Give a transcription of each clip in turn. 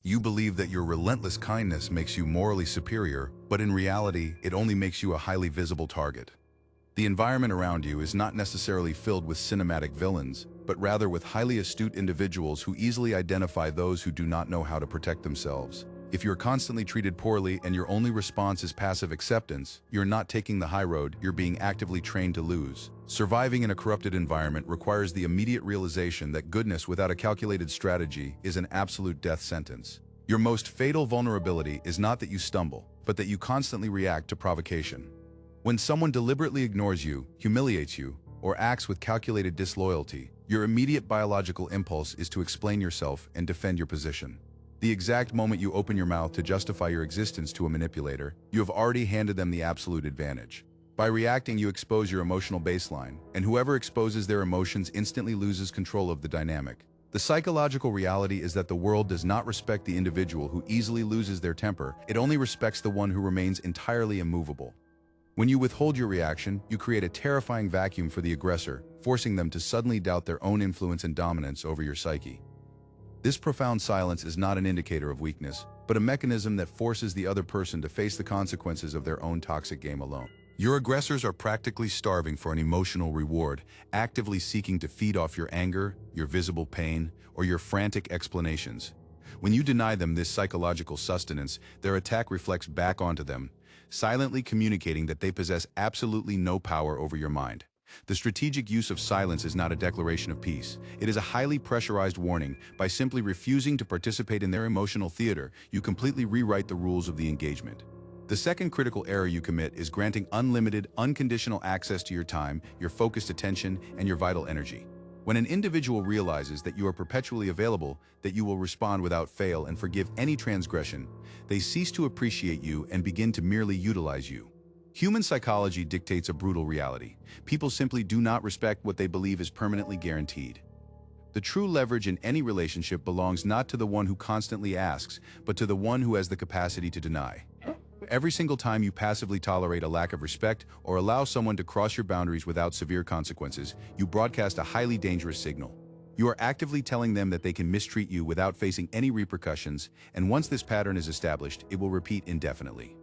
You believe that your relentless kindness makes you morally superior, but in reality, it only makes you a highly visible target. The environment around you is not necessarily filled with cinematic villains, but rather with highly astute individuals who easily identify those who do not know how to protect themselves. If you're constantly treated poorly and your only response is passive acceptance, you're not taking the high road, you're being actively trained to lose. Surviving in a corrupted environment requires the immediate realization that goodness without a calculated strategy is an absolute death sentence. Your most fatal vulnerability is not that you stumble, but that you constantly react to provocation. When someone deliberately ignores you, humiliates you, or acts with calculated disloyalty, your immediate biological impulse is to explain yourself and defend your position. The exact moment you open your mouth to justify your existence to a manipulator, you have already handed them the absolute advantage. By reacting, you expose your emotional baseline, and whoever exposes their emotions instantly loses control of the dynamic. The psychological reality is that the world does not respect the individual who easily loses their temper, it only respects the one who remains entirely immovable. When you withhold your reaction, you create a terrifying vacuum for the aggressor, forcing them to suddenly doubt their own influence and dominance over your psyche. This profound silence is not an indicator of weakness, but a mechanism that forces the other person to face the consequences of their own toxic game alone. Your aggressors are practically starving for an emotional reward, actively seeking to feed off your anger, your visible pain, or your frantic explanations. When you deny them this psychological sustenance, their attack reflects back onto them, silently communicating that they possess absolutely no power over your mind. The strategic use of silence is not a declaration of peace. It is a highly pressurized warning. By simply refusing to participate in their emotional theater, you completely rewrite the rules of the engagement. The second critical error you commit is granting unlimited, unconditional access to your time, your focused attention, and your vital energy. When an individual realizes that you are perpetually available, that you will respond without fail and forgive any transgression, they cease to appreciate you and begin to merely utilize you. Human psychology dictates a brutal reality. People simply do not respect what they believe is permanently guaranteed. The true leverage in any relationship belongs not to the one who constantly asks, but to the one who has the capacity to deny. Every single time you passively tolerate a lack of respect or allow someone to cross your boundaries without severe consequences, you broadcast a highly dangerous signal. You are actively telling them that they can mistreat you without facing any repercussions, and once this pattern is established, it will repeat indefinitely.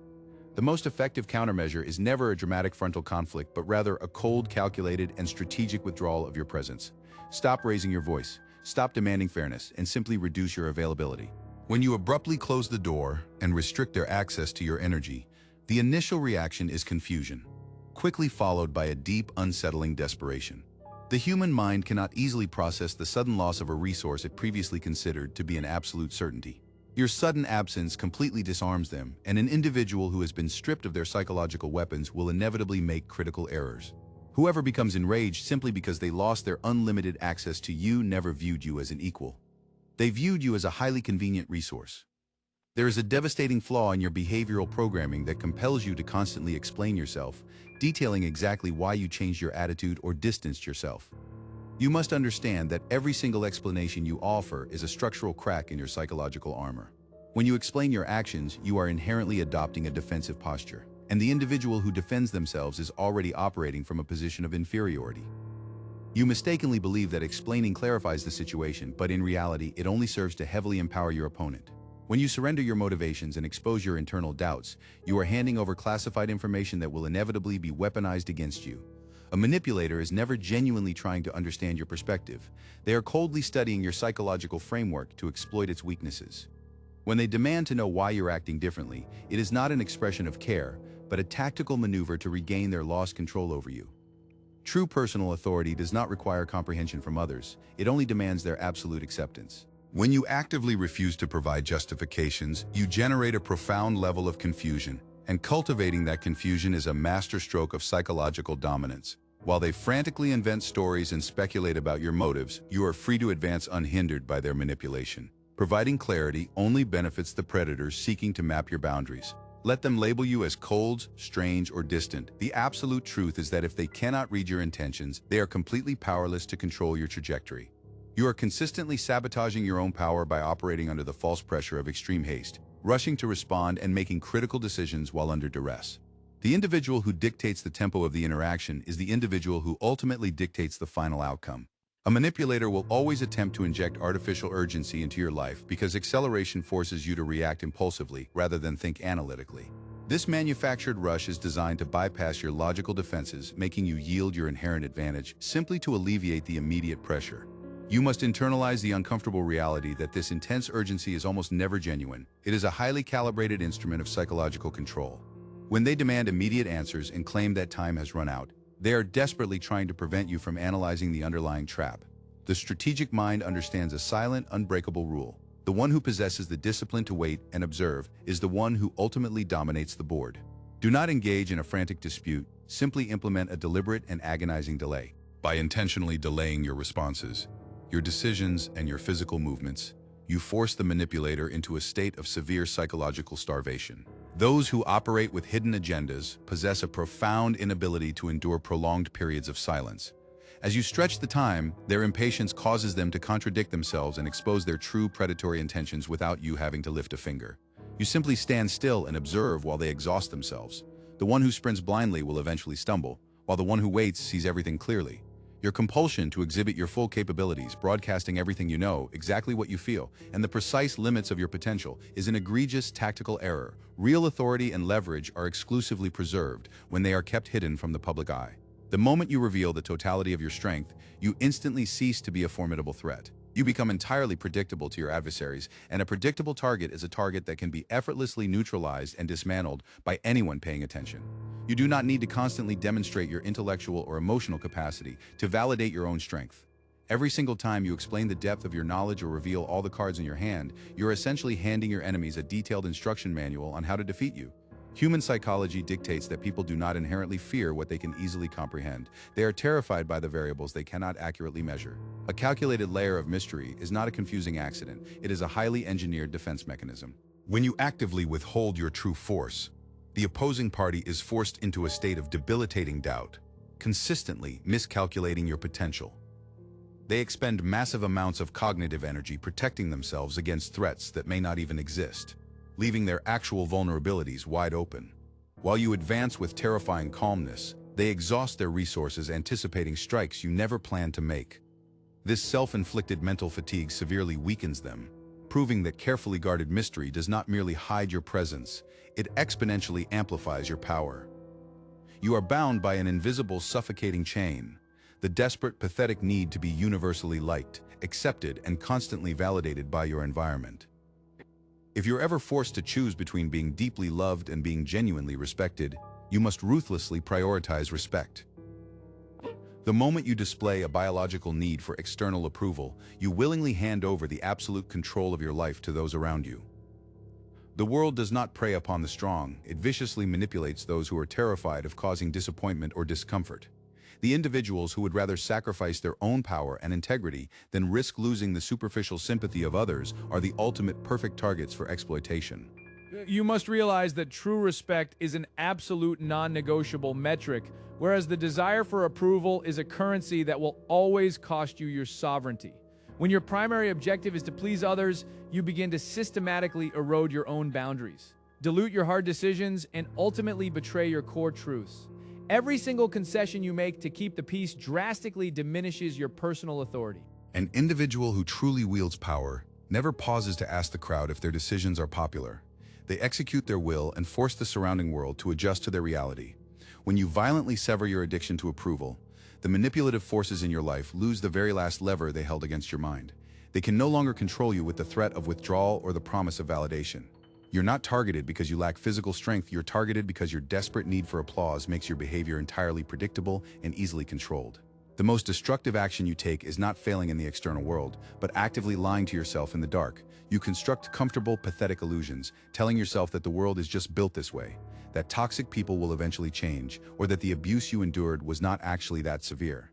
The most effective countermeasure is never a dramatic frontal conflict, but rather a cold, calculated, and strategic withdrawal of your presence. Stop raising your voice, stop demanding fairness, and simply reduce your availability. When you abruptly close the door and restrict their access to your energy, the initial reaction is confusion, quickly followed by a deep, unsettling desperation. The human mind cannot easily process the sudden loss of a resource it previously considered to be an absolute certainty. Your sudden absence completely disarms them, and an individual who has been stripped of their psychological weapons will inevitably make critical errors. Whoever becomes enraged simply because they lost their unlimited access to you never viewed you as an equal. They viewed you as a highly convenient resource. There is a devastating flaw in your behavioral programming that compels you to constantly explain yourself, detailing exactly why you changed your attitude or distanced yourself. You must understand that every single explanation you offer is a structural crack in your psychological armor. When you explain your actions, you are inherently adopting a defensive posture, and the individual who defends themselves is already operating from a position of inferiority. You mistakenly believe that explaining clarifies the situation, but in reality, it only serves to heavily empower your opponent. When you surrender your motivations and expose your internal doubts, you are handing over classified information that will inevitably be weaponized against you. A manipulator is never genuinely trying to understand your perspective. They are coldly studying your psychological framework to exploit its weaknesses. When they demand to know why you're acting differently, it is not an expression of care, but a tactical maneuver to regain their lost control over you. True personal authority does not require comprehension from others, it only demands their absolute acceptance. When you actively refuse to provide justifications, you generate a profound level of confusion, and cultivating that confusion is a masterstroke of psychological dominance. While they frantically invent stories and speculate about your motives, you are free to advance unhindered by their manipulation. Providing clarity only benefits the predators seeking to map your boundaries. Let them label you as cold, strange, or distant. The absolute truth is that if they cannot read your intentions, they are completely powerless to control your trajectory. You are consistently sabotaging your own power by operating under the false pressure of extreme haste, rushing to respond and making critical decisions while under duress. The individual who dictates the tempo of the interaction is the individual who ultimately dictates the final outcome. A manipulator will always attempt to inject artificial urgency into your life because acceleration forces you to react impulsively rather than think analytically. This manufactured rush is designed to bypass your logical defenses, making you yield your inherent advantage simply to alleviate the immediate pressure. You must internalize the uncomfortable reality that this intense urgency is almost never genuine. It is a highly calibrated instrument of psychological control. When they demand immediate answers and claim that time has run out, they are desperately trying to prevent you from analyzing the underlying trap. The strategic mind understands a silent, unbreakable rule. The one who possesses the discipline to wait and observe is the one who ultimately dominates the board. Do not engage in a frantic dispute, simply implement a deliberate and agonizing delay. By intentionally delaying your responses, your decisions, and your physical movements, you force the manipulator into a state of severe psychological starvation. Those who operate with hidden agendas possess a profound inability to endure prolonged periods of silence. As you stretch the time, their impatience causes them to contradict themselves and expose their true predatory intentions without you having to lift a finger. You simply stand still and observe while they exhaust themselves. The one who sprints blindly will eventually stumble, while the one who waits sees everything clearly. Your compulsion to exhibit your full capabilities, broadcasting everything you know, exactly what you feel, and the precise limits of your potential is an egregious tactical error. Real authority and leverage are exclusively preserved when they are kept hidden from the public eye. The moment you reveal the totality of your strength, you instantly cease to be a formidable threat. You become entirely predictable to your adversaries, and a predictable target is a target that can be effortlessly neutralized and dismantled by anyone paying attention. You do not need to constantly demonstrate your intellectual or emotional capacity to validate your own strength. Every single time you explain the depth of your knowledge or reveal all the cards in your hand, you're essentially handing your enemies a detailed instruction manual on how to defeat you. Human psychology dictates that people do not inherently fear what they can easily comprehend. They are terrified by the variables they cannot accurately measure. A calculated layer of mystery is not a confusing accident. It is a highly engineered defense mechanism. When you actively withhold your true force, the opposing party is forced into a state of debilitating doubt, consistently miscalculating your potential. They expend massive amounts of cognitive energy protecting themselves against threats that may not even exist, leaving their actual vulnerabilities wide open. While you advance with terrifying calmness, they exhaust their resources anticipating strikes you never planned to make. This self-inflicted mental fatigue severely weakens them, proving that carefully guarded mystery does not merely hide your presence, it exponentially amplifies your power. You are bound by an invisible, suffocating chain, the desperate, pathetic need to be universally liked, accepted, and constantly validated by your environment. If you're ever forced to choose between being deeply loved and being genuinely respected, you must ruthlessly prioritize respect. The moment you display a biological need for external approval, you willingly hand over the absolute control of your life to those around you. The world does not prey upon the strong, it viciously manipulates those who are terrified of causing disappointment or discomfort. The individuals who would rather sacrifice their own power and integrity than risk losing the superficial sympathy of others are the ultimate perfect targets for exploitation. You must realize that true respect is an absolute non-negotiable metric, whereas the desire for approval is a currency that will always cost you your sovereignty. When your primary objective is to please others, you begin to systematically erode your own boundaries, dilute your hard decisions, and ultimately betray your core truths. Every single concession you make to keep the peace drastically diminishes your personal authority. An individual who truly wields power never pauses to ask the crowd if their decisions are popular. They execute their will and force the surrounding world to adjust to their reality. When you violently sever your addiction to approval, the manipulative forces in your life lose the very last lever they held against your mind. They can no longer control you with the threat of withdrawal or the promise of validation. You're not targeted because you lack physical strength, you're targeted because your desperate need for applause makes your behavior entirely predictable and easily controlled. The most destructive action you take is not failing in the external world, but actively lying to yourself in the dark. You construct comfortable, pathetic illusions, telling yourself that the world is just built this way, that toxic people will eventually change, or that the abuse you endured was not actually that severe.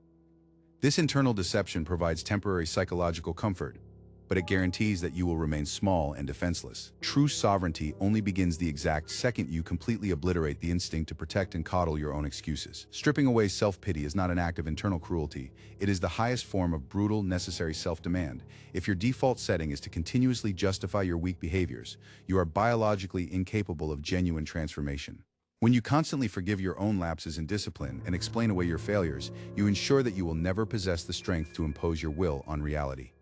This internal deception provides temporary psychological comfort, but it guarantees that you will remain small and defenseless. True sovereignty only begins the exact second you completely obliterate the instinct to protect and coddle your own excuses. Stripping away self-pity is not an act of internal cruelty. It is the highest form of brutal, necessary self-demand. If your default setting is to continuously justify your weak behaviors, you are biologically incapable of genuine transformation. When you constantly forgive your own lapses in discipline and explain away your failures, you ensure that you will never possess the strength to impose your will on reality.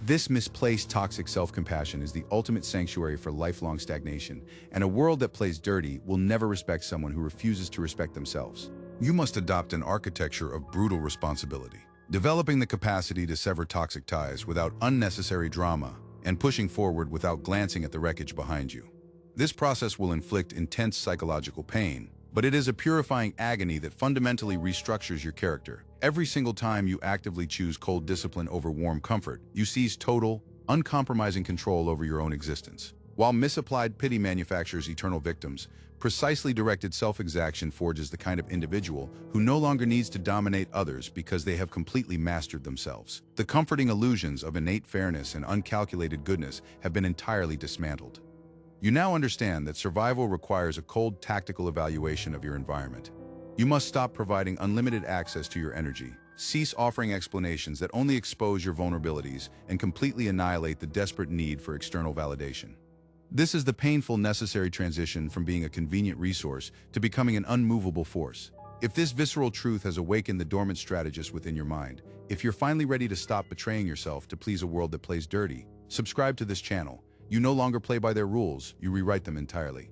This misplaced toxic self-compassion is the ultimate sanctuary for lifelong stagnation, and a world that plays dirty will never respect someone who refuses to respect themselves. You must adopt an architecture of brutal responsibility, developing the capacity to sever toxic ties without unnecessary drama and pushing forward without glancing at the wreckage behind you. This process will inflict intense psychological pain, but it is a purifying agony that fundamentally restructures your character. Every single time you actively choose cold discipline over warm comfort, you seize total, uncompromising control over your own existence. While misapplied pity manufactures eternal victims, precisely directed self-exaction forges the kind of individual who no longer needs to dominate others because they have completely mastered themselves. The comforting illusions of innate fairness and uncalculated goodness have been entirely dismantled. You now understand that survival requires a cold, tactical evaluation of your environment. You must stop providing unlimited access to your energy, cease offering explanations that only expose your vulnerabilities, and completely annihilate the desperate need for external validation. This is the painful, necessary transition from being a convenient resource to becoming an unmovable force. If this visceral truth has awakened the dormant strategist within your mind, if you're finally ready to stop betraying yourself to please a world that plays dirty, subscribe to this channel. You no longer play by their rules, you rewrite them entirely.